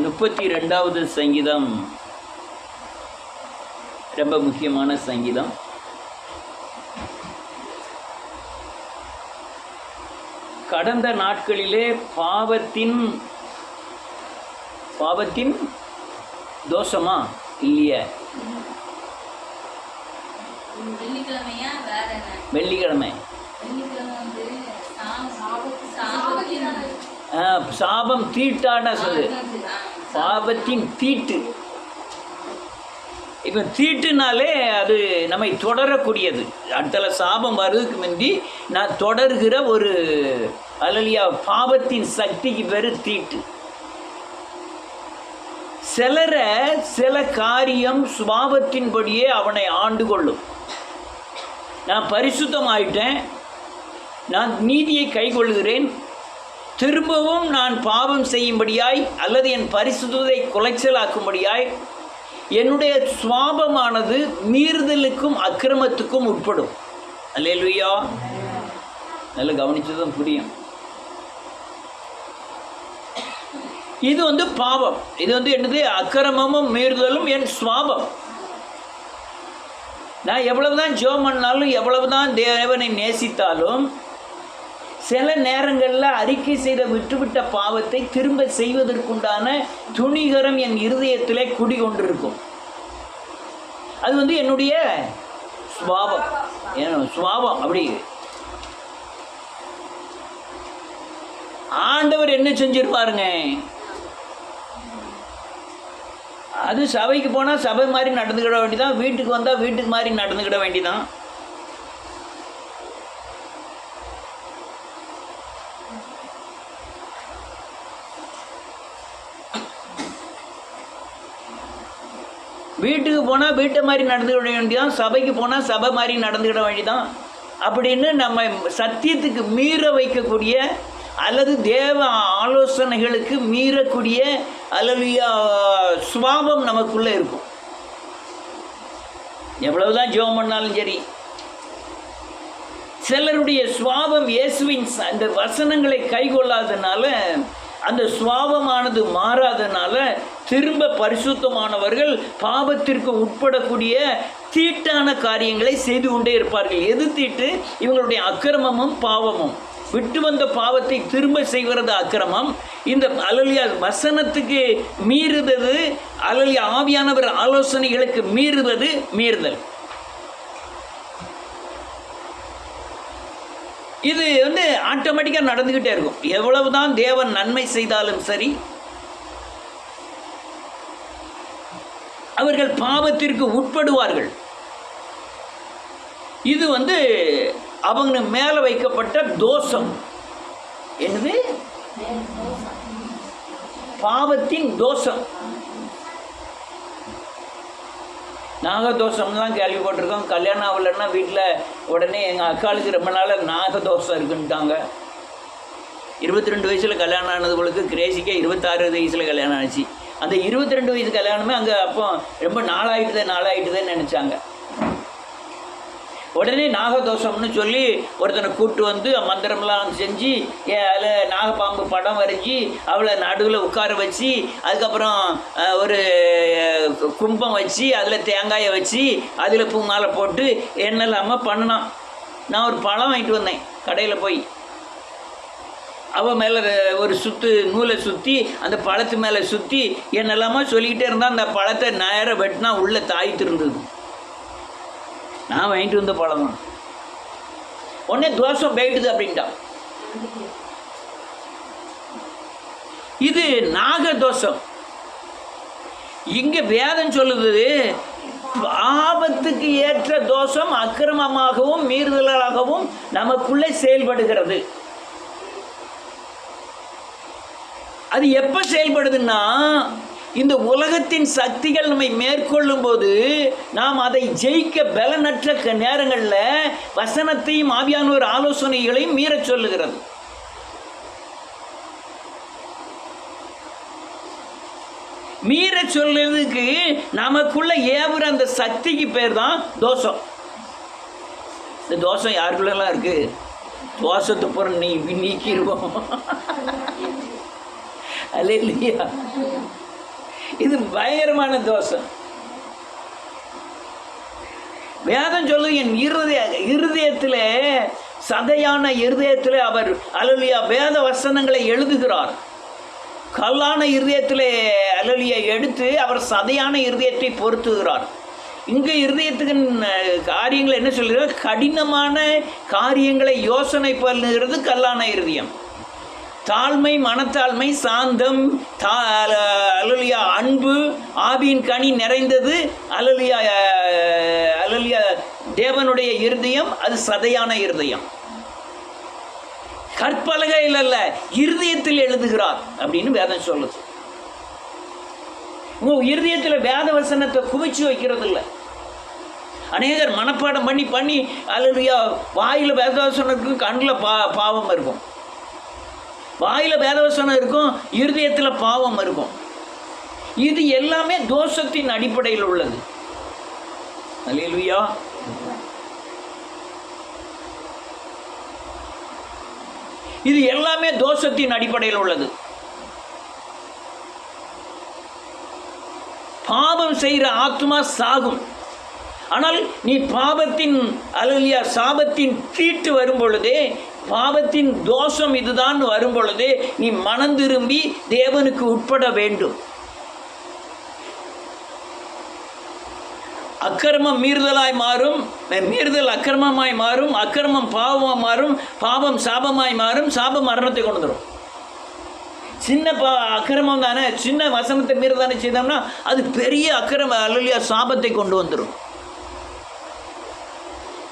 32வது சங்கீதம் ரொம்ப முக்கியமான சங்கீதம். கடந்த நாட்களிலே பாவத்தின் தோஷமா இல்லையா? வெள்ளிக்கிழமை சாபம் தீட்டான சொல்லு, பாவத்தின் தீட்டு. இப்போ தீட்டுனாலே அது நம்மை தொடரக்கூடியது. அடுத்த சாபம் வருவதுக்கு முந்தி நான் தொடர்கிற ஒரு அல்லலியா பாவத்தின் சக்திக்கு பேர் தீட்டு. சிலரை சில காரியம் சுபாவத்தின்படியே அவனை ஆண்டு கொள்ளும். நான் பரிசுத்தமாயிட்டேன், நான் நீதியை கைக்கொள்கிறேன், திரும்பவும் நான் பாவம் செய்யும்படியாய் அல்லது என் பரிசுத்தத்தை குலைச்சலாக்கும்படியாய் என்னுடைய சுவாபமானது மீறுதலுக்கும் அக்கிரமத்துக்கும் உட்படும். அல்லேலூயா. நல்லா கவனிச்சதும் புரியும். இது பாவம். இது என்னது? அக்கிரமமும் மீறுதலும் என் சுவாபம். நான் எவ்வளவுதான் ஜெபம் பண்ணாலும், எவ்வளவுதான் தேவனை நேசித்தாலும், சில நேரங்களில் அறிக்கை செய்த விட்டுவிட்ட பாவத்தை திரும்ப செய்வதற்குண்டான துணிகரம் என் இருதயத்திலே குடிகொண்டிருக்கும். அது என்னுடைய சுபாவம். சுபாவம் அப்படி. ஆண்டவர் என்ன செஞ்சிருப்பாருங்க? அது சபைக்கு போனால் சபை மாதிரி நடந்துக்கிட வேண்டியதான், வீட்டுக்கு வந்தால் வீட்டுக்கு மாதிரி நடந்துக்கிட வேண்டியதான். வீட்டுக்கு போனால் வீட்டை மாதிரி நடந்துக்கிட வேண்டியதான், சபைக்கு போனால் சபை மாதிரி நடந்துக்கிட வேண்டியதான். அப்படின்னு நம்ம சத்தியத்துக்கு மீற வைக்கக்கூடிய அல்லது தேவ ஆலோசனைகளுக்கு மீறக்கூடிய அல்லது சுபாவம் நமக்குள்ளே இருக்கும். எவ்வளவுதான் ஜெபம் பண்ணாலும் சரி, சிலருடைய சுபாவம் இயேசுவின் அந்த வசனங்களை கைக்கொள்ளாதனால, அந்த சுபாவமானது மாறாதனால திரும்ப பரிசுத்தமானவர்கள் பாவத்திற்கு உட்படக்கூடிய தீட்டான காரியங்களை செய்து கொண்டே இருப்பார்கள். எது தீட்டு? இவங்களுடைய அக்கிரமமும் பாவமும். விட்டு வந்த பாவத்தை திரும்ப செய்கிறது அக்கிரமம். இந்த அல்லலியா வசனத்துக்கு மீறுவது, அல்லலியா ஆவியானவர் ஆலோசனைகளுக்கு மீறுவது மீறுதல். இது ஆட்டோமேட்டிக்காக நடந்துக்கிட்டே இருக்கும். எவ்வளவுதான் தேவன் நன்மை செய்தாலும் சரி, அவர்கள் பாவத்திற்கு உட்படுவார்கள். இது அவங்க மேலே வைக்கப்பட்ட தோஷம். என்னது? பாவத்தின் தோஷம். நாகதோஷம்லாம் கேள்விப்பட்டிருக்கோம். கல்யாணம் ஆகலைன்னா வீட்டில் உடனே எங்கள் அக்காளுக்கு ரொம்ப நாள் நாகதோஷம் இருக்குன்ட்டாங்க. 22 வயசில் கல்யாணம் ஆனதுகளுக்கு கிரேசிக்கே 26 வயசில் கல்யாணம் ஆச்சு. அந்த 22 வயசு கல்யாணமே அங்கே அப்போ ரொம்ப நாளாயிட்டுதேன்னு நினச்சாங்க. உடனே நாகதோஷம்னு சொல்லி ஒருத்தனை கூப்பிட்டு மந்திரம்லாம் செஞ்சு அதில் நாகப்பாம்பு படம் வரைஞ்சி அவளை நடுவில் உட்கார வச்சு, அதுக்கப்புறம் ஒரு கும்பம் வச்சு அதில் தேங்காயை வச்சு அதில் பூ மாலை போட்டு என்னெல்லாமல் பண்ணினான். நான் ஒரு பழம் வாங்கிட்டு வந்தேன் கடையில் போய். அவள் மேலே ஒரு நூலை சுற்றி அந்த பழத்து மேலே சுற்றி என்னெல்லாமோ சொல்லிக்கிட்டே இருந்தால் அந்த பழத்தை நேரம் வெட்டினா உள்ளே தாய்த்து இருந்தது. நான் வாங்கிட்டு வந்த பழம் தான். உடனே தோஷம் போயிடுது அப்படின்ட்டான். இது நாகதோஷம். இங்கே வேதம் சொல்லுது, பாவத்துக்கு ஏற்ற தோஷம் அக்கிரமமாகவும் மீறுதலாகவும் நமக்குள்ளே செயல்படுகிறது. அது எப்போ செயல்படுதுன்னா, இந்த உலகத்தின் சக்திகள் நம்மை மேற்கொள்ளும் போது நாம் அதை ஜெயிக்க பலனற்ற நேரங்களில் வசனத்தையும் ஆவியானவர் ஆலோசனைகளையும் மீறச் சொல்லுகிறது. மீற சொல்றதுக்கு நமக்குள்ள ஏவுற அந்த சக்திக்கு பேர் தான் தோஷம். இந்த தோஷம் யாருக்குள்ளெல்லாம் இருக்கு? தோஷத்தை பூரா நீக்கிடுவோம். அல்லேலூயா. இது பயங்கரமான தோஷம். வேதம் சொல்லு, என் இருதயத்தில், சதையான இருதயத்தில் அவர் அல்லேலூயா வேத வசனங்களை எழுதுகிறார். கல்லான இருதயத்தில் அல்லேலூயா எடுத்து அவர் சதையான இருதயத்தை பொருத்துகிறார். இங்கே இருதயத்துக்கு காரியங்களை என்ன சொல்கிறார்? கடினமான காரியங்களை யோசனை பண்ணுகிறது கல்லான இருதயம். தாழ்மை, மனத்தாழ்மை, சாந்தம், அல்லேலூயா அன்பு, ஆவியின் கனி நிறைந்தது அல்லேலூயா அல்லேலூயா தேவனுடைய இருதயம். அது சதையான இருதயம். கற்பலகையில் அல்ல, இருதயத்தில் எழுதுகிறார் அப்படின்னு வேதம் சொல்லுது. உங்க இருதயத்தில் வேத வசனத்தை குவிச்சு வைக்கிறது இல்லை. அநேகர் மனப்பாடம் பண்ணி பண்ணி அல்லேலூயா வாயில் வேத வசனம் இருக்கும், கண்ணில் பாவம் இருக்கும். வாயில் வேத வசனம் இருக்கும், இருதயத்தில் பாவம் இருக்கும். இது எல்லாமே தோஷத்தின் அடிப்படையில் உள்ளது. அல்லேலூயா. இது எல்லாமே தோஷத்தின் அடிப்படையில் உள்ளது. பாவம் செய்கிற ஆத்மா சாகும். ஆனால் நீ பாவத்தின் அல்லேலூயா சாபத்தின் தீட்டு வரும் பொழுதே, பாவத்தின் தோஷம் இதுதான் வரும் பொழுதே நீ மனம் திரும்பி தேவனுக்கு உட்பட வேண்டும். அக்கிரமம் மீறுதலாய் மாறும், மீறுதல் அக்கிரமமாய் மாறும், அக்கிரமம் பாவமாக மாறும், பாவம் சாபமாய் மாறும், சாபம் மரணத்தை கொண்டு வரும். சின்ன அக்கிரமம் தானே, சின்ன வசனத்தை மீறுதானே செய்தோம்னா அது பெரிய அக்கிரம அல்லேலூயா சாபத்தை கொண்டு வந்துடும்.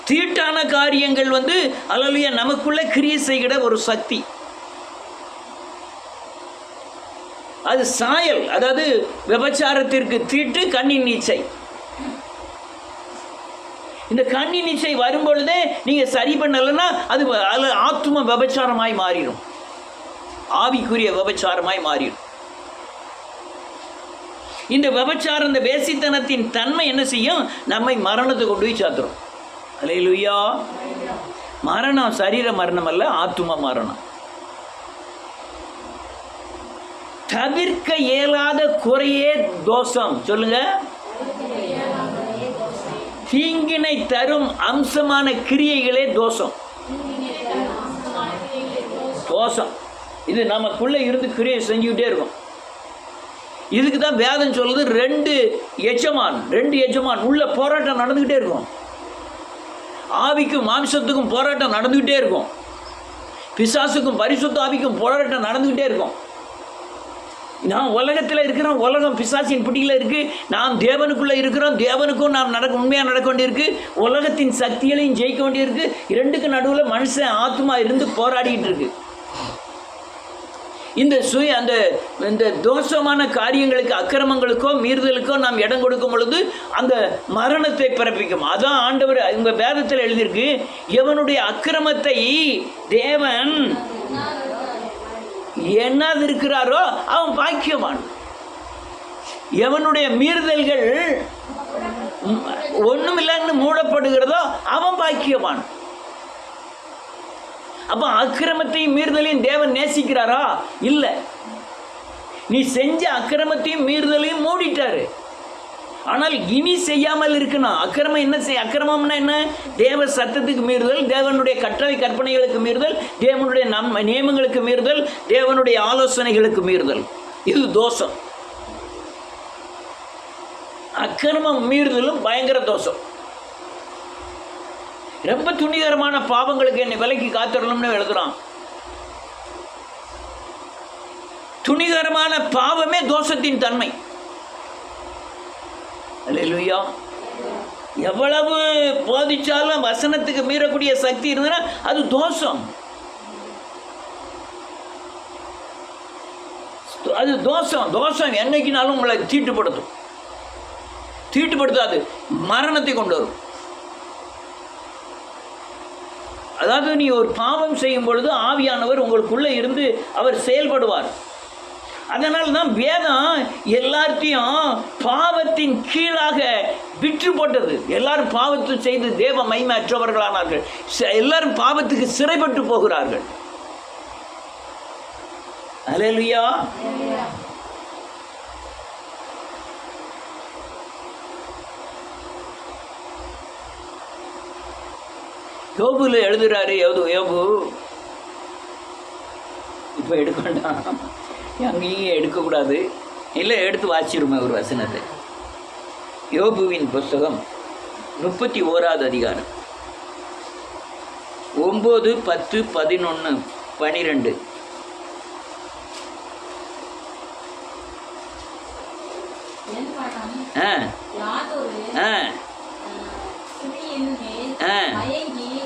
தீட்டான காரியங்கள் அல்லேலூயா நமக்குள்ள கிரியை செய்கிற ஒரு சக்தி. அது சாயல், அதாவது விபச்சாரத்திற்கு தீட்டு கண்ணின் நீச்சை. இந்த கண்ணின் நீச்சை வரும் பொழுதே நீங்க சரி பண்ணலைன்னா அது ஆத்தும விபச்சாரமாய் மாறிடும், ஆவிக்குரிய விபச்சாரமாய் மாறிடும். இந்த விபச்சாரம், இந்த வேசித்தனத்தின் தன்மை என்ன செய்யும்? நம்மை மரணத்தை கொண்டு போய் சாத்துரும். அல்லேலூயா. மரணம் சரீர மரணம் அல்ல, ஆத்தும மரணம். தவிர்க்க இயலாத குறையே தோஷம். சொல்லுங்க. தீங்கினை தரும் அம்சமான கிரியைகளே தோஷம். தோஷம் இது நமக்குள்ள இருந்து கிரியை செஞ்சுக்கிட்டே இருக்கும். இதுக்கு தான் வேதம் சொல்லுது, ரெண்டு எஜமான் உள்ள போராட்டம் நடந்துக்கிட்டே இருக்கும். ஆவிக்கும் மாம்சத்துக்கும் போராட்டம் நடந்துக்கிட்டே இருக்கும். பிசாசுக்கும் பரிசுத்த ஆவிக்கும் போராட்டம் நடந்துக்கிட்டே இருக்கும். நாம் உலகத்தில் இருக்கிறோம், உலகம் பிசாசின் பிடியில் இருக்குது. நாம் தேவனுக்குள்ளே இருக்கிறோம், தேவனுக்கும் நாம் உண்மையாக நடக்க வேண்டியிருக்கு. உலகத்தின் சக்திகளையும் ஜெயிக்க வேண்டியிருக்கு. இரண்டுக்கு நடுவில் மனுஷன் ஆத்மா இருந்து போராடிட்டு இருக்கு. இந்த தோஷமான காரியங்களுக்கு, அக்கிரமங்களுக்கோ மீறுதலுக்கோ நாம் இடம் கொடுக்கும் பொழுது அந்த மரணத்தை பிறப்பிக்கும். அதான் ஆண்டவர் இந்த வேதத்தில் எழுதியிருக்கு, எவனுடைய அக்கிரமத்தை தேவன் என்னது இருக்கிறாரோ அவன் பாக்கியவான். எவனுடைய மீறுதல்கள் ஒண்ணுமில்லைன்னு மூடப்படுகிறதோ அவன் பாக்கியவான். அப்ப அக்கிரமத்தையும் மீறுதலையும் தேவன் நேசிக்கிறாரா? இல்லை. நீ செஞ்ச அக்கிரமத்தையும் மீறுதலையும் மூடிட்டாரு. ஆனால் இனி செய்யாமல் இருக்கணும். அக்கிரமம் என்ன அக்கிரமம்னா என்ன? தேவ சத்தத்துக்கு மீறுதல், தேவனுடைய கட்டளை கற்பனைகளுக்கு மீறுதல், தேவனுடைய நியமங்களுக்கு மீறுதல், தேவனுடைய ஆலோசனைகளுக்கு மீறுதல். இது தோஷம். அக்கிரமம் மீறுதலும் பயங்கர தோஷம். ரொம்ப துணிகரமான பாவங்களுக்கு என்னை விலைக்கு காத்துடணும்னு எழுதுறான். துணிகரமான பாவமே தோஷத்தின் தன்மை. அல்லேலூயா. எவ்வளவு போதிச்சாலும் வசனத்துக்கு மீறக்கூடிய சக்தி இருந்ததுன்னா அது தோஷம். அது தோஷம் என்னைக்குனாலும் உங்களை தீட்டுப்படுத்தாது, மரணத்தை கொண்டு வரும். அதாவது நீ ஒரு பாவம் செய்யும் பொழுது ஆவியானவர் உங்களுக்குள்ளே இருந்து அவர் செயல்படுவார். அதனால தான் வேதம் எல்லாத்தையும் பாவத்தின் கீழாக விற்று போட்டது. எல்லாரும் பாவத்தை செய்து தேவ மகிமையற்றவர்களானார்கள். எல்லாரும் பாவத்துக்கு சிறைப்பட்டு போகிறார்கள். அல்லேலூயா. யோபுல எழுதுறாரு. யோபு இப்போ எடுக்க வேண்டாம், அங்கேயும் எடுக்கக்கூடாது, இல்லை எடுத்து வாசிடுமே ஒரு வசனத்தை. யோபுவின் புஸ்தகம் 31வது அதிகாரம் 9, 10, 11, 12.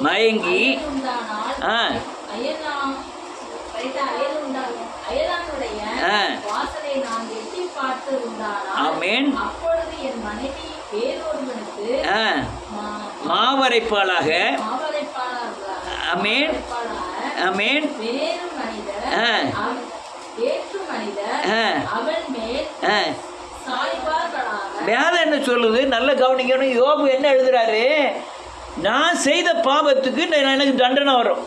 மயங்கி மாவரைப்பாளாக வேதம் என்ன சொல்லுது? நல்ல கவனிக்கணும். யோபு என்ன எழுதுறாரு? நான் செய்த பாவத்துக்கு எனக்கு தண்டனை வரும்.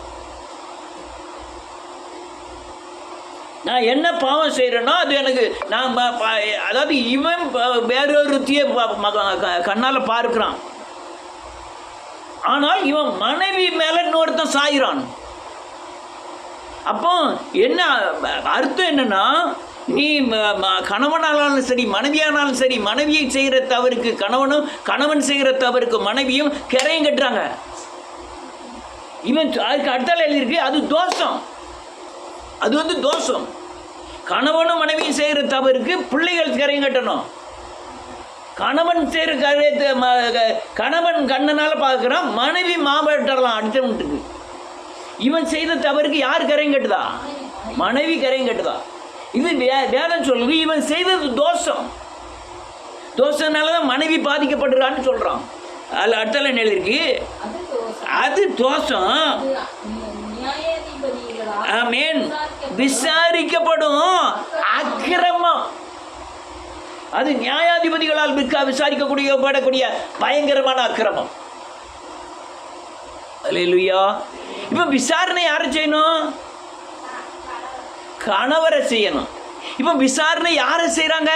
நான் என்ன பாவம் செய்கிறேனோ அது எனக்கு, நான் அதாவது இவன் வேறொருத்திய கண்ணால் பார்க்கிறான், ஆனால் இவன் மனைவி மேலே இன்னொருத்தன் சாயிறான். அப்போ என்ன அர்த்தம்? என்னன்னா, நீ கணவனானாலும் சரி மனைவியானாலும் சரி, மனைவியை செய்கிற தவறுக்கு கணவனும், கணவன் செய்கிற தவறுக்கு மனைவியும் கரையும் கட்டுறாங்க. இவன் அதுக்கு அடுத்தால எழுதியிருக்கு, அது தோஷம். அது வந்து தோஷம். கணவனும் மனைவியும் செய்கிற தவறுக்கு பிள்ளைகள் கரையும் கட்டணும். கணவன் செய்கிற காரியத்தை கணவன் கண்ணனால பார்க்குறான், மனைவி மாவட்டலாம் அடுத்தவனுக்கு. இவன் செய்த தவறுக்கு யார் கரையும் கட்டுதா? மனைவி கரையும் கட்டுதா. இது வேதம் சொல்லுது, இவன் செய்தது தோஷம். தோஷனால தான் மனைவி பாதிக்கப்படுறான்னு சொல்கிறான். அதில் அடுத்தால என்ன எழுதிருக்கு? அது தோஷம். ஆமென். விசாரிக்கப்படும் அக்கிரமம். அது நியாயாதிபதிகளால் விசாரிக்கக்கூடிய பயங்கரமான அக்கிரமம். அல்லேலூயா. இப்போ விசாரணை யாரை செய்யணும்? கணவரை செய்யணும். இப்போ விசாரணை யாரை செய்கிறாங்க?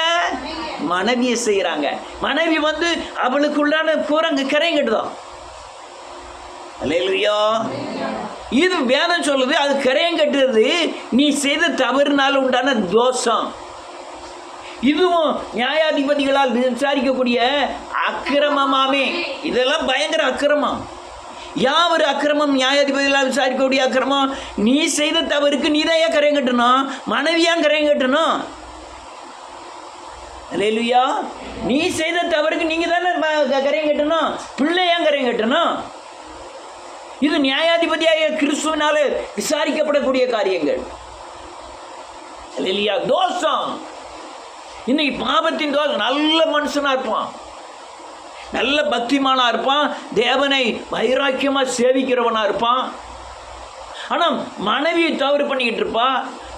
மனைவியை செய்கிறாங்க. மனைவி வந்து அவளுக்குள்ளான பூரங்க கரையும் கட்டுதான். அல்லேலூயா. இது வேதம் சொல்லுது, அது கரையும் கட்டுறது நீ செய்த தவறுனால உண்டான தோஷம். இதுவும் நியாயாதிபதிகளால் விசாரிக்கக்கூடிய அக்கிரமமாமே. இதெல்லாம் பயங்கர அக்கிரமம். யாவர் அக்கிரமம்? நியாயாதிபதிகளால் விசாரிக்கக்கூடிய அக்கிரமம். நீ செய்த தவறுக்கு நீ தான் ஏன் கரையும் கட்டணும்? மனைவியான் கரையும் கட்டணும். அல்லேலூயா. நீ செய்த தவறுக்கு நீங்க தானே கரையும் கட்டணும். பிள்ளையான் கரையும் கட்டணும். இது நியாயாதிபதியாக கிறிஸ்துவினால விசாரிக்கப்படக்கூடிய காரியங்கள். அல்லேலூயா. தோஷம். இன்னைக்கு பாவத்தின் தோஷம். நல்ல மனுஷனா இருப்பான், நல்ல பக்திமானா இருப்பான், தேவனை வைராக்கியமாக சேவிக்கிறவனா இருப்பான். ஆனால் மனைவியை தவறு பண்ணிக்கிட்டு இருப்பா.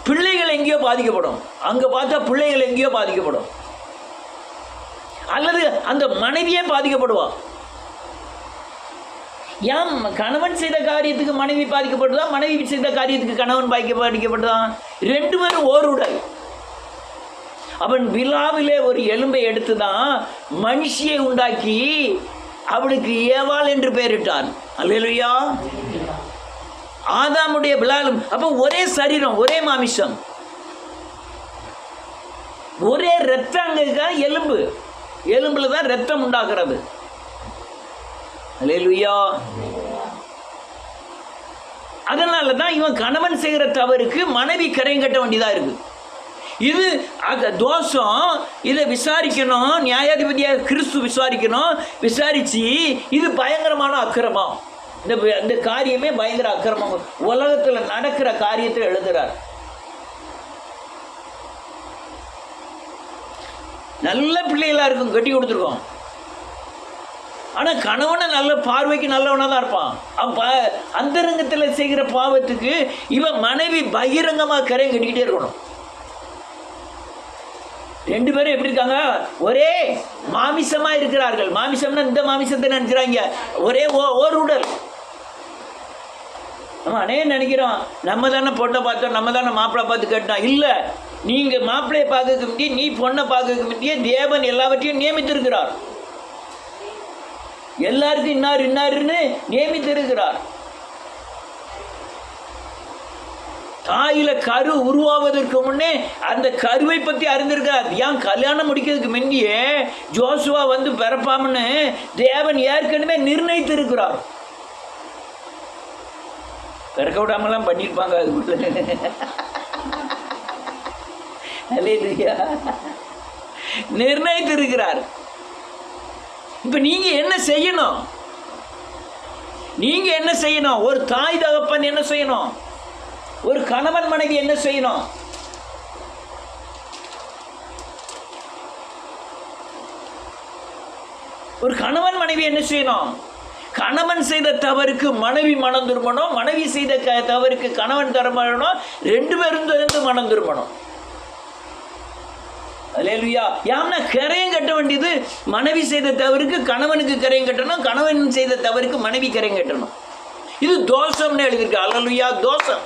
பிள்ளைகள் எங்கேயோ பாதிக்கப்படும். அங்கே பார்த்தா பிள்ளைகள் எங்கேயோ பாதிக்கப்படும், அல்லது அந்த மனைவியே பாதிக்கப்படுவா. ஏன் கணவன் செய்த காரியத்துக்கு மனைவி பாதிக்கப்படுதா, மனைவி செய்த காரியத்துக்கு கணவன் பாதிக்கப்படுதான்? ரெண்டு பேரும் ஓர் உடல். அவன் விழாவிலே ஒரு எலும்பை எடுத்து தான் மனுஷியை உண்டாக்கி அவளுக்கு ஏவாள் என்று பெயரிட்டான். அல்லேலூயா. ஆதாமுடைய விழாலும் அப்போ ஒரே சரீரம், ஒரே மாமிசம், ஒரே ரத்தம். எலும்பு, எலும்புல தான் ரத்தம் உண்டாக்குறது. அல்லேலூயா. அதனால தான் இவன் கணவன் செய்கிற தவறுக்கு மனைவி கரையும் கட்ட வேண்டியதாக இருக்கு. இது தோஷம். இதை விசாரிக்கணும். நியாயாதிபதியாக கிறிஸ்து விசாரிக்கணும். விசாரித்து இது பயங்கரமான அக்கிரமம். இந்த காரியமே பயங்கர அக்கிரமம். உலகத்தில் நடக்கிற காரியத்தை எழுதுறார். நல்ல பிள்ளைகளாக இருக்கும், கட்டி கொடுத்துருக்கோம். ஆனால் கணவனை நல்ல பார்வைக்கு நல்லவனாக தான் இருப்பான். அந்தரங்கத்தில் செய்கிற பாவத்துக்கு இவன் மனைவி பகிரங்கமாக கரையும் கட்டிக்கிட்டே இருக்கணும். ரெண்டு பேரும் எப்படி இருக்காங்க? ஒரே மாமிசமா இருக்கிறார்கள். மாமிசம்னா இந்த மாமிசத்தை நினைக்கிறாங்க. ஒரே ஒரு உடல். நம்ம அநே நினைக்கிறோம், நம்ம தானே பொண்ணை பார்த்தோம், நம்ம தானே மாப்பிள்ளை பார்த்து கேட்டோம். இல்லை, நீங்கள் மாப்பிள்ளையை பார்க்க முந்தைய, நீ பொண்ணை பார்க்க முந்தைய தேவன் எல்லாவற்றையும் நியமித்திருக்கிறார். எல்லாருக்கும் இன்னார் இன்னாருன்னு நியமித்திருக்கிறார். தாயில கரு உருவாவதற்கு முன்னே அந்த கருவை பற்றி அறிந்திருக்கார். ஏன் கல்யாணம் முடிக்கிறதுக்கு முன்னியே ஜோசுவா வந்து பிறப்பாம்னு தேவன் ஏற்கனவே நிர்ணயித்து இருக்கிறார். பிறக்க விடாமலாம் பண்ணியிருப்பாங்க அதுக்குள்ள. நிர்ணயித்து இருக்கிறார். இப்ப நீங்க என்ன செய்யணும்? நீங்க என்ன செய்யணும்? ஒரு தாய் தகப்பன் என்ன செய்யணும்? ஒரு கணவன் மனைவி என்ன செய்யணும்? ஒரு கணவன் மனைவி என்ன செய்யணும்? கணவன் செய்த தவறுக்கு மனைவி மனம் திரும்பணும், மனைவி செய்த தவறுக்கு கணவன் திரும்பணும், 2 பேரும் சேர்ந்து மனம் திரும்பணும். அல்லேலூயா. யாம்னா கரையும் கட்ட வேண்டியது மனைவி செய்த தவறுக்கு கணவனுக்கு கரையும் கட்டணும், கணவன் செய்த தவறுக்கு மனைவி கரையும் கட்டணும். இது தோஷம்னு எழுதியிருக்கு. அல்லேலூயா, தோஷம்.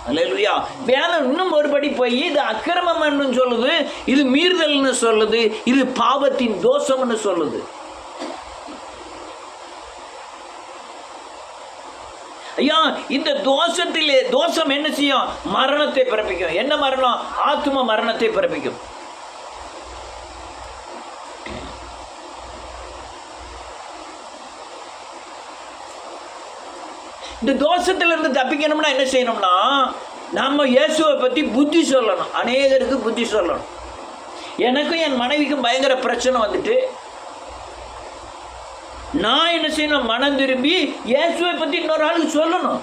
அல்லேலூயா. வேதம் இன்னும் ஒருபடி போய் இது அக்கிரமம்னு சொல்லுது, இது மீறுதல்னு சொல்லுது, இது பாவத்தின் தோஷம்னு சொல்லுது. ஐயா, இந்த தோஷத்திலே தோஷம் என்ன செய்யும்? மரணத்தை பிறப்பிக்கும். என்ன மரணம்? ஆத்தும மரணத்தை பிறப்பிக்கும். இந்த தோஷத்திலிருந்து தப்பிக்கணும்னா என்ன செய்யணும்னா, நம்ம இயேசுவை பற்றி புத்தி சொல்லணும். அநேகருக்கு புத்தி சொல்லணும். எனக்கும் என் மனைவிக்கும் பயங்கர பிரச்சனை வந்துட்டு நான் என்ன செய்யணும்? மனம் திரும்பி இயேசுவை பற்றி இன்னொரு ஆளுக்கு சொல்லணும்.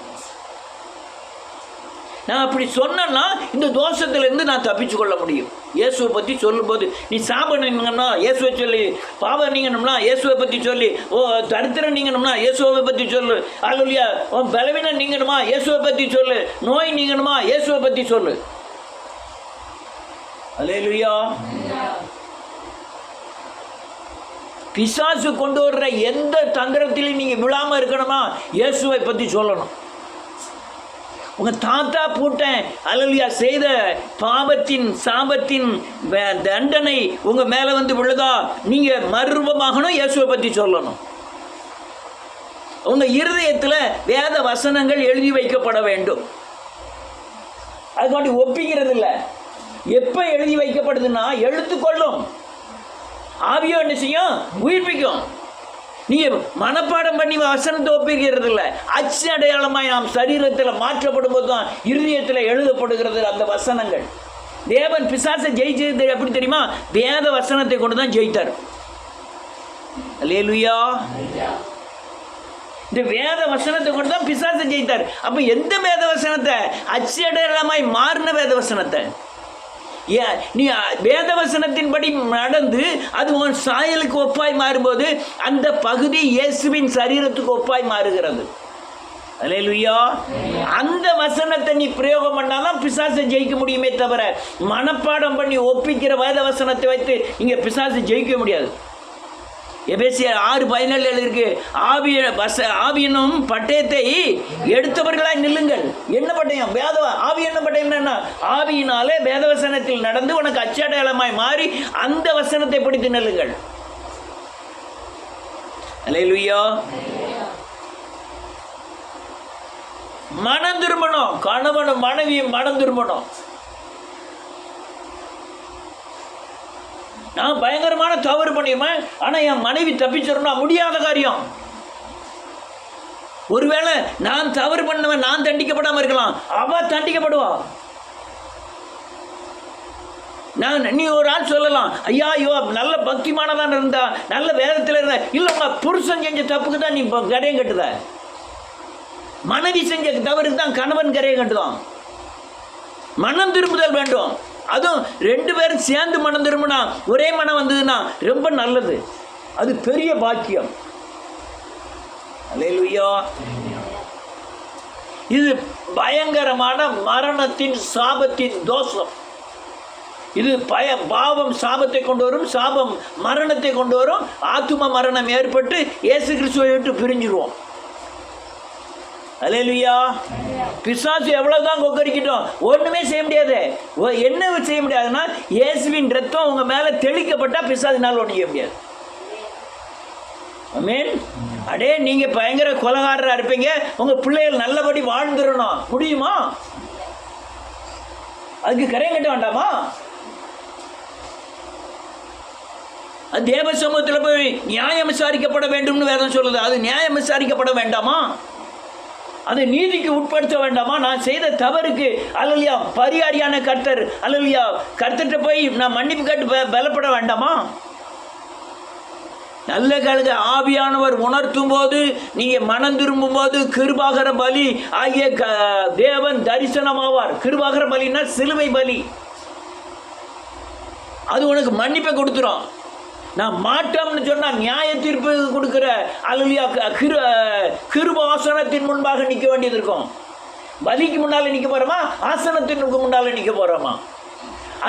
நான் அப்படி சொன்னேன்னா இந்த தோஷத்திலிருந்து நான் தப்பிச்சு கொள்ள முடியும். இயேசுவை பற்றி சொல்லும்போது நீ சாபம் நீங்கணும்னா இயேசுவை சொல்லி, பாவம் நீங்கணும்னா இயேசுவை பற்றி சொல்லி, தரித்திரம் நீங்கணும்னா இயேசுவை பற்றி சொல்லு. அல்லேலூயா. பலவீனம் நீங்கணுமா இயேசுவை பற்றி சொல்லு. நோய் நீங்கணுமா இயேசுவை பற்றி சொல்லு. அல்லேலூயா. பிசாசு கொண்டு வர்ற எந்த தந்திரத்திலையும் நீங்க விழாம இருக்கணுமா இயேசுவை பற்றி சொல்லணும். உங்க தாத்தா பூட்டன் அல்லேலூயா செய்த பாவத்தின் சாபத்தின் தண்டனை உங்க மேல வந்து விழுதா, நீங்க மறுரூபமாகணும், இயேசுவை பற்றி சொல்லணும். உங்க இருதயத்துல வேத வசனங்கள் எழுதி வைக்கப்பட வேண்டும். அதுக்காண்டி ஒப்பிக்கிறது இல்லை. எப்ப எழுதி வைக்கப்படுதுன்னா எழுத்துக்கொள்ளும், ஆவியோ என்ன செய்யும்? உயிர்ப்பிக்கும். நீங்க மனப்பாடம் பண்ணி வசனத்தை ஒப்பிக்கிறது இல்லை. அச்சு அடையாளமாய் நாம் சரீரத்தில் மாற்றப்படும் போது தான் இருதயத்தில் எழுதப்படுகிறது அந்த வசனங்கள். தேவன் பிசாசை ஜெயிச்சது எப்படி தெரியுமா? வேத வசனத்தை கொண்டு தான் ஜெயித்தார். அல்லேலூயா. இந்த வேத வசனத்தை கொண்டு தான் பிசாசை ஜெயித்தார். அப்ப எந்த வேத வசனத்தை? அச்சு அடையாளமாய் மாறின வேத வசனத்தை. நீ வேதவசனத்தின்படி நடந்து அது உன் சாயலுக்கு ஒப்பாய் மாறும்போது அந்த பகுதி இயேசுவின் சரீரத்துக்கு ஒப்பாய் மாறுகிறது. அல்லேலூயா. அந்த வசனத்தை நீ பிரயோகம் பண்ணாதான் பிசாசை ஜெயிக்க முடியுமே தவிர மனப்பாடம் பண்ணி ஒப்பிக்கிற வேத வசனத்தை வைத்து இங்க பிசாசை ஜெயிக்க முடியாது. எபேசியர் 6:17 எழுதியிருக்கு, ஆவியனும் பட்டயத்தை எடுத்தவர்களாய் நில்லுங்கள். என்ன பட்டயம்? ஆவி. என்ன பட்டயம்? என்ன? ஆவியினாலே வேதவசனத்தில் நடந்து உனக்கு அச்சடையாளமாய் மாறி அந்த வசனத்தை பிடித்து நில்லுங்கள். அல்லேலூயா. மனம் திரும்பணும். கணவனும் மனைவியும் மனம் திரும்பணும். நான் பயங்கரமான தவறு பண்ணிடுவேன், ஆனால் என் மனைவி தப்பிச்சிடணும்னா முடியாத காரியம். ஒருவேளை நான் தவறு பண்ணவன் நான் தண்டிக்கப்படாமல் இருக்கலாம், அவ தண்டிக்கப்படுவா. நீ ஒரு ஆள் சொல்லலாம், ஐயா ஐயோ நல்ல பக்திமானதான் இருந்தா, நல்ல வேதத்தில் இருந்தா, இல்லை உங்க புருஷன் செஞ்ச தப்புக்கு தான் நீ கரையம் கட்டுத. மனைவி செஞ்ச தவறுக்கு தான் கணவன் கரையம் கட்டுதான். மனம் திரும்புதல் வேண்டும். அதுவும் 2 பேரும் சேர்ந்து மனம் திரும்பினா, ஒரே மனம் வந்ததுன்னா ரொம்ப நல்லது. அது பெரிய பாக்கியம். அல்லேலூயா. இது பயங்கரமான மரணத்தின் சாபத்தின் தோஷம். இது பாவம் சாபத்தை கொண்டு வரும், சாபம் மரணத்தை கொண்டு வரும். ஆத்தும மரணம் ஏற்பட்டு இயேசு கிறிஸ்துவை விட்டு பிரிஞ்சிருவோம். அல்லேலூயா. பிசாசு எவ்வளவுதான் கொக்கரிக்கட்டும் ஒண்ணுமே செய்ய முடியாது. என்ன செய்ய முடியாதுன்னா இயேசுவின் ரத்தம் உங்க மேல தெளிக்கப்பட்டா பிசாசினால் ஒன்றும் செய்ய முடியாது. ஆமென். அடே நீங்க பயங்கர கொலகாரரா இருப்பீங்க, உங்க பிள்ளைகள் நல்லபடி வாழ்ந்துடணும், முடியுமா? அதுக்கு கரையம் கட்ட வேண்டாமா? அது தேவ சமூகத்தில் போய் நியாயம் விசாரிக்கப்பட வேண்டும்னு வேதம் சொல்லுது. அது நியாயம் விசாரிக்கப்பட வேண்டாமா? அதை நீதிக்கு உட்படுத்த வேண்டாமா? நான் செய்த தவறுக்கு அல்லையா பரிகாரியான கர்த்தர் அல்லையா கர்த்தர்கிட்ட போய் நான் மன்னிப்பு கேட்டு பலப்பட வேண்டாமா? நல்ல கழுக ஆவியானவர் உணர்த்தும் போது, நீங்க மனம் திரும்பும் போது கிருபாகர பலி ஆகிய தேவன் தரிசனமாவார். கிருபாகர பலின்னா சிலுவை பலி. அது உனக்கு மன்னிப்பை கொடுத்துரும். நான் மாட்டோம்னு சொன்னா நியாய தீர்ப்பு கொடுக்கிற அல்லையா கிருபாசனத்தின் முன்பாக நிற்க வேண்டியது இருக்கும். பலிக்கு முன்னால நிற்க போறோமா, ஆசனத்திற்கு முன்னால நிற்க போறோமா?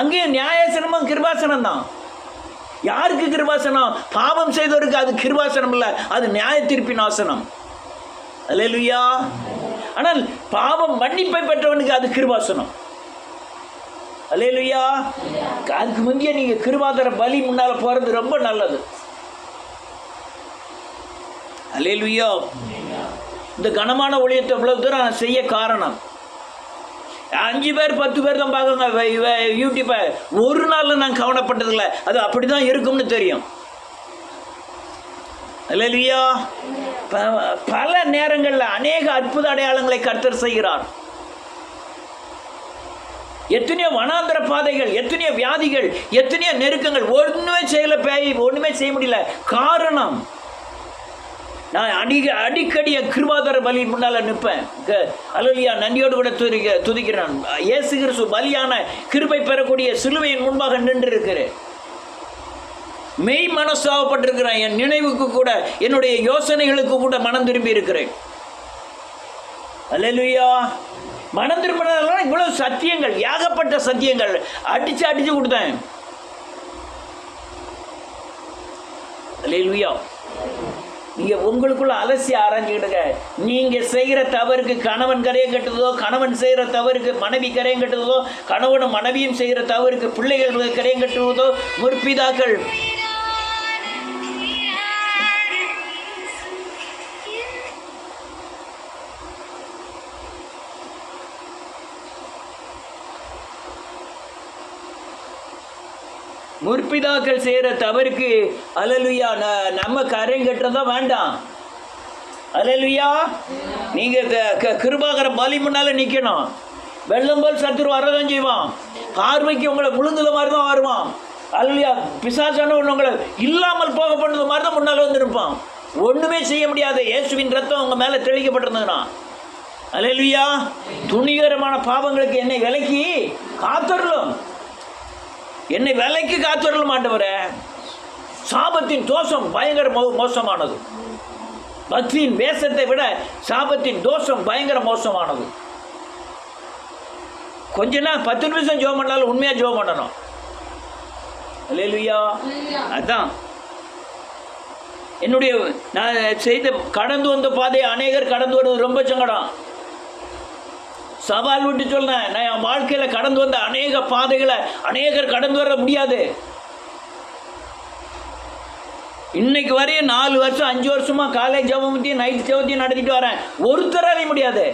அங்கேயும் நியாயாசனமும் கிருபாசனம் தான். யாருக்கு கிருபாசனம்? பாவம் செய்தவருக்கு அது கிருபாசனம் இல்லை, அது நியாய தீர்ப்பின் ஆசனம். அல்லேலூயா. ஆனால் பாவம் மன்னிப்பை பெற்றவனுக்கு அது கிருபாசனம். அல்லேலூயா. அதுக்கு முந்தைய நீங்க கிருபாதர பலி முன்னால போறது ரொம்ப நல்லது. அல்லேலூயா. இந்த கனமான ஊழியத்தை இவ்வளவு தூரம் நான் செய்ய காரணம், 5 பேர் 10 பேர் தான் பார்க்குங்க யூடியூப்பை. ஒரு நாள் நான் கவனப்பட்டதில்லை, அது அப்படிதான் இருக்கும்னு தெரியும். அல்லேலூயா. பல நேரங்களில் அநேக அற்புத அடையாளங்களை கர்த்தர் செய்கிறார். எத்தனையோ வனாந்தர பாதைகள், எத்தனையோ வியாதிகள், எத்தனையோ நெருக்கங்கள், ஒன்றுமே செய்யல, ஒன்றுமே செய்ய முடியல. காரணம், நான் அடிக்கடி கிருபாதர பலி முன்னால் நிற்பேன். அல்லேலூயா. நன்றியோடு கூட துதிக்கிறேன். இயேசு கிறிஸ்து பலியான கிருபை பெறக்கூடிய சிலுவையின் முன்பாக நின்று இருக்கிறேன். மெய் மனசாவப்பட்டிருக்கிறேன். என் நினைவுக்கு கூட, என்னுடைய யோசனைகளுக்கு கூட மனம் திரும்பி இருக்கிறேன். அல்லேலூயா. மனம் திரும்பினதுனால இவ்வளவு சத்தியங்கள், ஏகப்பட்ட சத்தியங்கள் அடிச்சு கொடுத்தேன். அல்லேலூயா. நீங்க உங்களுக்குள்ள அலசி ஆராய்ஞ்சுக்கிடுங்க. நீங்க செய்கிற தவறுக்கு கணவன் கரையம் கட்டுறதோ, கணவன் செய்கிற தவறுக்கு மனைவி கரையம் கட்டுறதோ, கணவனும் மனைவியும் செய்கிற தவறுக்கு பிள்ளைகள் கரையம் கட்டுவதோ, முற்பிதாக்கள் முற்பிதாக்கள் செய்கிற தவறுக்கு அல்லேலூயா நம்ம கரையம் கட்டுறதா வேண்டாம். அல்லேலூயா. நீங்கள் கிருபாகர பலி முன்னால் நிற்கணும். வெள்ளம் போல் சத்துரு வரதான் செய்வான். பார்வைக்கு உங்களை முழுங்குத மாதிரி தான் வருவான். அல்லேலூயா. பிசாசான ஒன்று உங்களை இல்லாமல் போக பண்ணது மாதிரி தான் முன்னால் வந்து இருப்பான். ஒன்றுமே செய்ய முடியாது. இயேசுவின் ரத்தம் உங்கள் மேலே தெளிக்கப்பட்டிருந்ததுன்னா. அல்லேலூயா. துணிகரமான பாவங்களுக்கு என்னை விலக்கி காத்தரலும், என்னை விலைக்கு காத்துரல மாட்டவரே. சாபத்தின் தோஷம் பயங்கர மோசமானது. பக்தியின் வேஷத்தை விட சாபத்தின் தோஷம் பயங்கர மோசமானது. கொஞ்ச நாள் 10 நிமிஷம் ஜெபம் பண்ணாலும் உண்மையாக ஜெபம் பண்ணணும். அல்லேலூயா. அதான் என்னுடைய நான் செய்த கடந்து வந்த பாதையை அநேகர் கடந்து வருவது ரொம்ப சங்கடம். சவால் விட்டு சொன்னேன், நான் என் வாழ்க்கையில் கடந்து வந்த அநேக பாதைகளை அநேகர் கடந்து வர முடியாது. இன்னைக்கு வரையும் 4 வருஷம் 5 வருஷமா காலேஜ் ஜெபத்தையும் நைட் ஜெபத்தையும் நடத்திட்டு வரேன். ஒருத்தராலே முடியாது.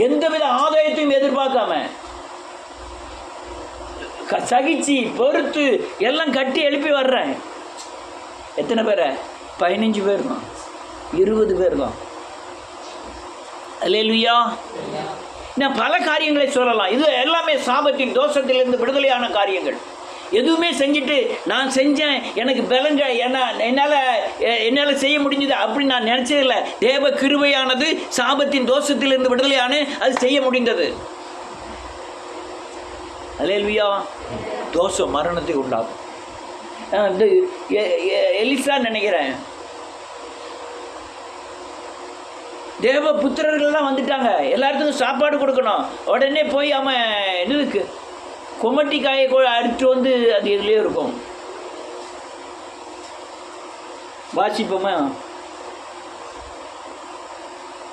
எந்தவித ஆதாயத்தையும் எதிர்பார்க்காம சகிச்சு பொறுத்து எல்லாம் கட்டி எழுப்பி வர்றேன். எத்தனை பேரை? 15 பேர் தான், 20 பேர் தான். அல்லேலூயா. நான் பல காரியங்களை சொல்லலாம். இது எல்லாமே சாபத்தின் தோஷத்திலிருந்து விடுதலையான காரியங்கள். எதுவுமே செஞ்சுட்டு நான் செஞ்சேன், எனக்கு பலங்க என்னால் செய்ய முடிஞ்சது அப்படின்னு நான் நினச்சதில்லை. தேவ கிருபையானது சாபத்தின் தோஷத்திலிருந்து விடுதலையான அது செய்ய முடிந்தது. அல்லேலூயா. தோஷம் மரணத்தை உண்டாகும். இந்த எலிசா நினைக்கிறேன், தேவ புத்திரர்கள்லாம் வந்துட்டாங்க, எல்லாத்துக்கும் சாப்பாடு கொடுக்கணும். உடனே போய் அவன் என்னதுக்கு கொமட்டி காயை அடித்து வந்து அது இதுலேயே இருக்கும். வாசிப்போமா?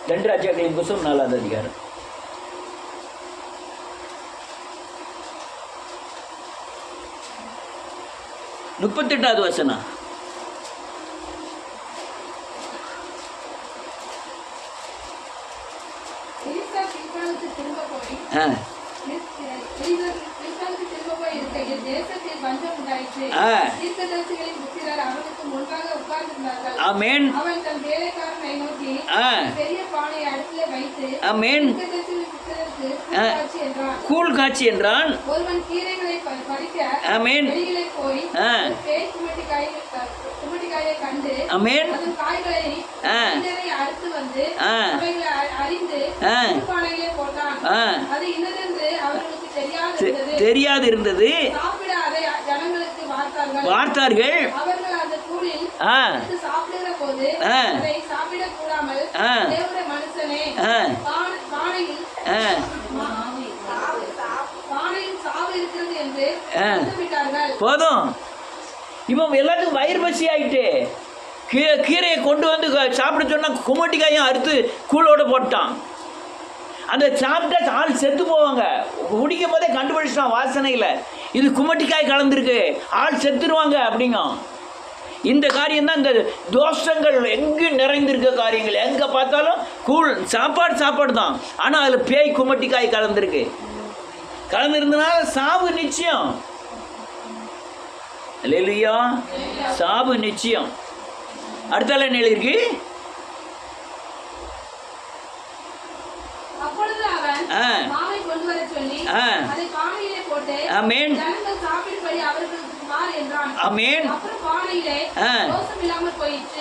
2 ராஜாக்களின் புத்தகம் 4ஆவது அதிகாரம். 38வது வசனம். ஆமென். ஆமென். கூழ் காட்சி என்றான். ஆமென். ஆமென். தெரியாது இருந்தது. வார்த்தார்கள். போதும். இவன் எல்லாத்துக்கும் வயிறு பசி ஆயிட்டு கீரையை கொண்டு வந்து சாப்பிட சொன்னா குமட்டிக்காயும் அறுத்து கூழோட போட்டான். அந்த சாப்பிட்டா ஆள் செத்து போவாங்க. குடிக்கும் போதே கண்டுபிடிச்சிட்டான் வாசனையில் இது குமட்டிக்காய் கலந்துருக்கு, ஆள் செத்துருவாங்க அப்படிங்க. இந்த காரியம் தான் இந்த தோஷங்கள் எங்கும் நிறைந்திருக்க காரியங்கள். எங்கே பார்த்தாலும் கூழ் சாப்பாடு தான், ஆனால் அதில் பேய் குமட்டிக்காய் கலந்துருக்கு. கலந்துருந்தனால சாவு நிச்சயம். இல்லையா? சாவு நிச்சயம். அடுத்தால என்ன எழுதிருக்கு?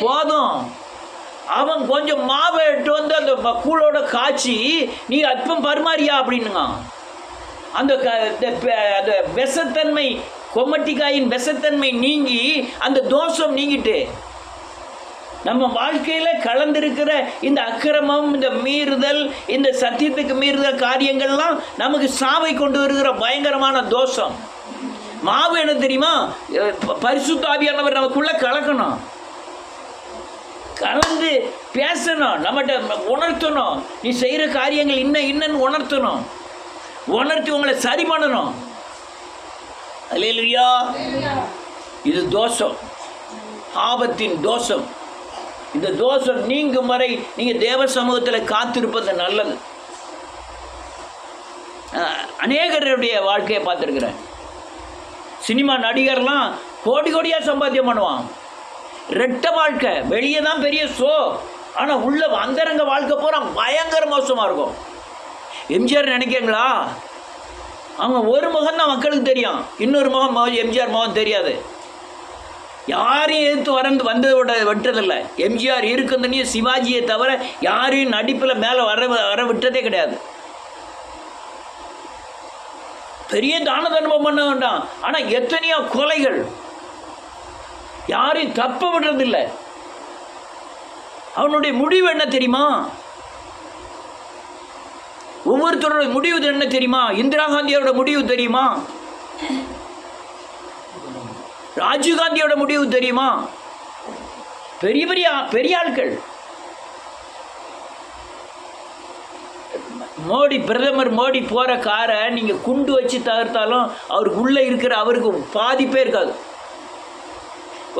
போதும். அவன் கொஞ்சம் மாவை எடுத்து வந்து அந்த கூழோட காய்ச்சி நீ அற்பம் பரிமாறியா அப்படின்னுங்க. அந்த விஷத்தன்மை, கொமட்டிக்காயின் விஷத்தன்மை நீங்கி அந்த தோஷம் நீங்கிட்டு நம்ம வாழ்க்கையில் கலந்திருக்கிற இந்த அக்கிரமம், இந்த மீறுதல், இந்த சத்தியத்துக்கு மீறுதல் காரியங்கள்லாம் நமக்கு சாவை கொண்டு வருகிற பயங்கரமான தோஷம். மாவு என்ன தெரியுமா? பரிசுத்த ஆவியானவர் நமக்குள்ள கலக்கணும், கலந்து பேசணும், நம்மகிட்ட உணர்த்தணும். நீ செய்கிற காரியங்கள் இன்னன்னு உணர்த்தணும், உணர்த்தி உங்களை சரி பண்ணணும். அல்லேலூயா. இது தோஷம், ஆபத்தின் தோஷம். இந்த தோஷம் நீங்கும் வரை நீங்கள் தேவ சமூகத்தில் காத்திருப்பது நல்லது. அநேகருடைய வாழ்க்கையை பார்த்துருக்குறேன். சினிமா நடிகர்லாம் கோடியாக சம்பாத்தியம் பண்ணுவான். ரெட்ட வாழ்க்கை, வெளியே தான் பெரிய ஷோ, ஆனால் உள்ள அந்தரங்க வாழ்க்கை பூரா பயங்கர மோசமாக இருக்கும். எம்ஜிஆர் நினைக்கிறீங்களா? அவங்க ஒரு முகம் தான் மக்களுக்கு தெரியும், இன்னொரு முகம் எம்ஜிஆர் முகம் தெரியாது. யாரையும் எதிர்த்து வந்ததோட விட்டதில்லை. எம்ஜிஆர் இருக்குந்தனையும் சிவாஜியை தவிர யாரையும் நடிப்பில் மேலே வர விட்டதே கிடையாது. பெரிய தான தர்மம் பண்ண வேண்டாம், ஆனால் எத்தனையோ கொலைகள், யாரையும் தப்ப விடுறதில்லை. அவனுடைய முடிவு என்ன தெரியுமா? ஒவ்வொருத்தரோட முடிவு என்ன தெரியுமா? இந்திரா காந்தியோட முடிவு தெரியுமா? ராஜீவ்காந்தியோட முடிவு தெரியுமா? பெரிய பெரிய பெரிய ஆட்கள். மோடி, பிரதமர் மோடி போகிற காரை நீங்கள் குண்டு வச்சு தகர்த்தாலும் அவருக்கு உள்ளே இருக்கிற அவருக்கு பாதிப்பே இருக்காது.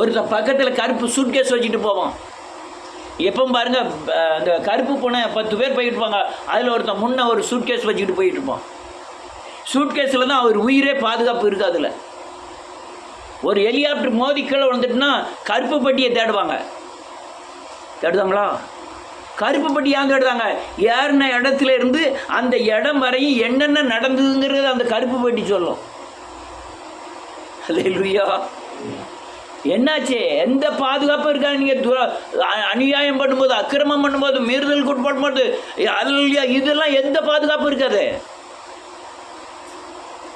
ஒருத்தன் பக்கத்தில் கருப்பு சூட்கேஸ் வச்சுட்டு போவான். எப்போ பாருங்கள், அந்த கருப்பு பூனை 10 பேர் போய்கிட்டு இருப்பாங்க, அதில் ஒருத்தன் முன்னே ஒரு சூட்கேஸ் வச்சுக்கிட்டு போயிட்டு இருப்பான். சூட்கேஸில் தான் அவர் உயிரே பாதுகாப்பு இருக்குது. அதில் ஒரு ஹெலிகாப்டர் மோதி கீழே வந்துட்டுனா கருப்பு பட்டியை தேடுவாங்க. தேடுதாங்களா? கருப்பு பட்டி ஏன் தேடுறாங்க? ஏறின இடத்துல இருந்து அந்த இடம் வரையும் என்னென்ன நடந்ததுங்கிறது அந்த கருப்பு பட்டி சொல்லும். அல்லேலூயா. என்னாச்சு? எந்த பாதுகாப்பும் இருக்காது. நீங்கள் அநியாயம் பண்ணும்போது, அக்கிரமம் பண்ணும்போது, மீறுதலுக்கு உட்படும்போது, அல்லேலூயா, இதெல்லாம் எந்த பாதுகாப்பும் இருக்காது.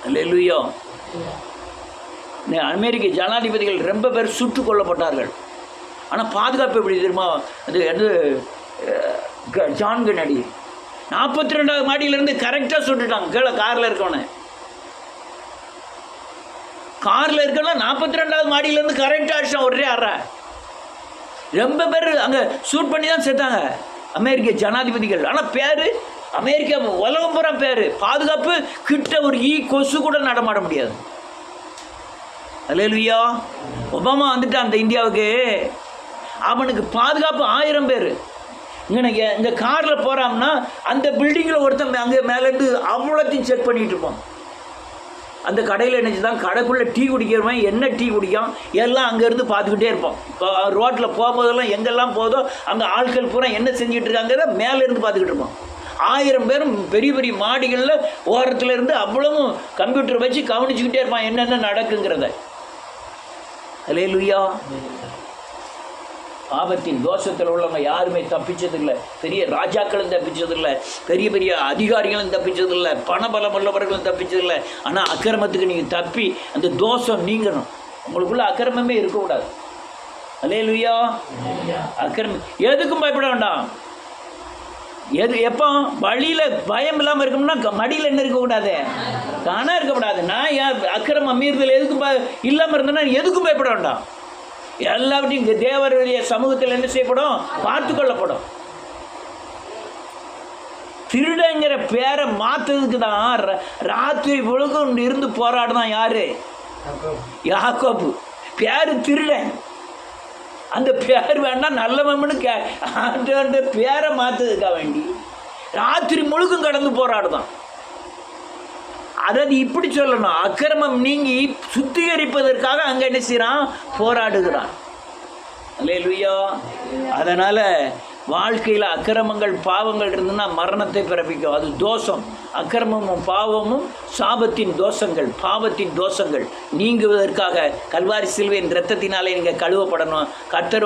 அல்லேலூயா. அமெரிக்க ஜனாதிபதிகள் ரொம்ப பேர் சுட்டுக் கொல்லப்பட்டார்கள். ஆனால் பாதுகாப்பு எப்படி தெரியுமா? அது ஜான் கென்னடி 42வது மாடியிலேருந்து கரெக்டாக சுட்டுட்டாங்க. கீழே காரில் இருக்கவனே, காரில் இருக்கவனா 42வது மாடியிலேருந்து கரெக்டாக அடிச்சான் ஒரே அற. ரொம்ப பேர் அங்கே ஷூட் பண்ணி தான் செத்தாங்க அமெரிக்க ஜனாதிபதிகள். ஆனால் பேர் அமெரிக்கா உலகம் பூரா பேர். பாதுகாப்பு கிட்ட ஒரு கொசு கூட நடமாட முடியாது. அல்லேலூயா. ஒபாமா வந்துட்டான் அந்த இந்தியாவுக்கு. அவனுக்கு பாதுகாப்பு 1000 பேர். இங்கே காரில் போகிறான்னா அந்த பில்டிங்கில் ஒருத்தன் அங்கே மேலேருந்து அவ்வளோத்தையும் செக் பண்ணிகிட்டு இருப்பான். அந்த கடையில் என்னச்சு தான் கடைக்குள்ளே டீ குடிக்கிறவன் என்ன டீ குடிக்கும் எல்லாம் அங்கேருந்து பார்த்துக்கிட்டே இருப்போம். இப்போ ரோட்டில் போகும்போதெல்லாம் எங்கெல்லாம் போதோ அங்கே ஆட்கள் பூரா என்ன செஞ்சுட்டு இருக்காங்கிறத மேலேருந்து பார்த்துக்கிட்டு இருப்போம். 1000 பேரும் பெரிய பெரிய மாடிகளில் ஓரத்தில் இருந்து அவ்வளவும் கம்ப்யூட்டர் வச்சு கவனிச்சுக்கிட்டே இருப்பான் என்னென்ன நடக்குங்கிறத. அல்லேலூயா. பாவத்தின் தோஷத்தில் உள்ளவங்க யாருமே தப்பிச்சதில்லை. பெரிய ராஜாக்களும் தப்பிச்சதில்லை, பெரிய பெரிய அதிகாரிகளும் தப்பிச்சதில்லை, பணபலம் உள்ளவர்களும் தப்பிச்சதில்லை. ஆனால் அக்கிரமத்துக்கு நீங்கள் தப்பி அந்த தோஷம் நீங்கணும். உங்களுக்குள்ள அக்கிரமமே இருக்கக்கூடாது. அல்லேலூயா. அக்கிரமம் எதுக்கும் பயப்பட வேண்டாம். எப்போ வழியில் பயம் இல்லாமல் இருக்கணும்னா மடியில் என்ன இருக்கக்கூடாது, தானாக இருக்கக்கூடாது. நான் அக்கிரமம் மீறுதல் எதுக்கும் இல்லாமல் இருந்தேன்னா எதுக்கும் பயப்பட வேண்டாம். எல்லாவற்றையும் இங்கே தேவருடைய சமூகத்தில் என்ன செய்யப்படும், பார்த்து கொள்ளப்படும். திருடங்கிற பேரை மாற்றதுக்கு தான் ராத்திரி முழுக்க இருந்து போராடுதான் யாரு, யாக்கோபு. பேரு திருடன். அந்த பேர் வேண்டாம் நல்லவன்னு அந்த பேரை மாற்றதுக்காக வேண்டி ராத்திரி முழுக்கும் கடந்து போராடுதான். அதாவது இப்படி சொல்லணும், அக்கிரமம் நீங்கி சுத்திகரிப்பதற்காக அங்கே என்ன செய்கிறான், போராடுகிறான். அல்லேலூயா. அதனால் வாழ்க்கையில் அக்கிரமங்கள் பாவங்கள் இருந்ததுன்னா மரணத்தை பிறப்பிக்கும். அது தோஷம். அக்கிரமமும் பாவமும் சாபத்தின் தோஷங்கள், பாவத்தின் தோஷங்கள் நீங்குவதற்காக கல்வாரி சிலுவையின் இரத்தத்தினாலே நீங்கள் கழுவப்படணும். கர்த்தர்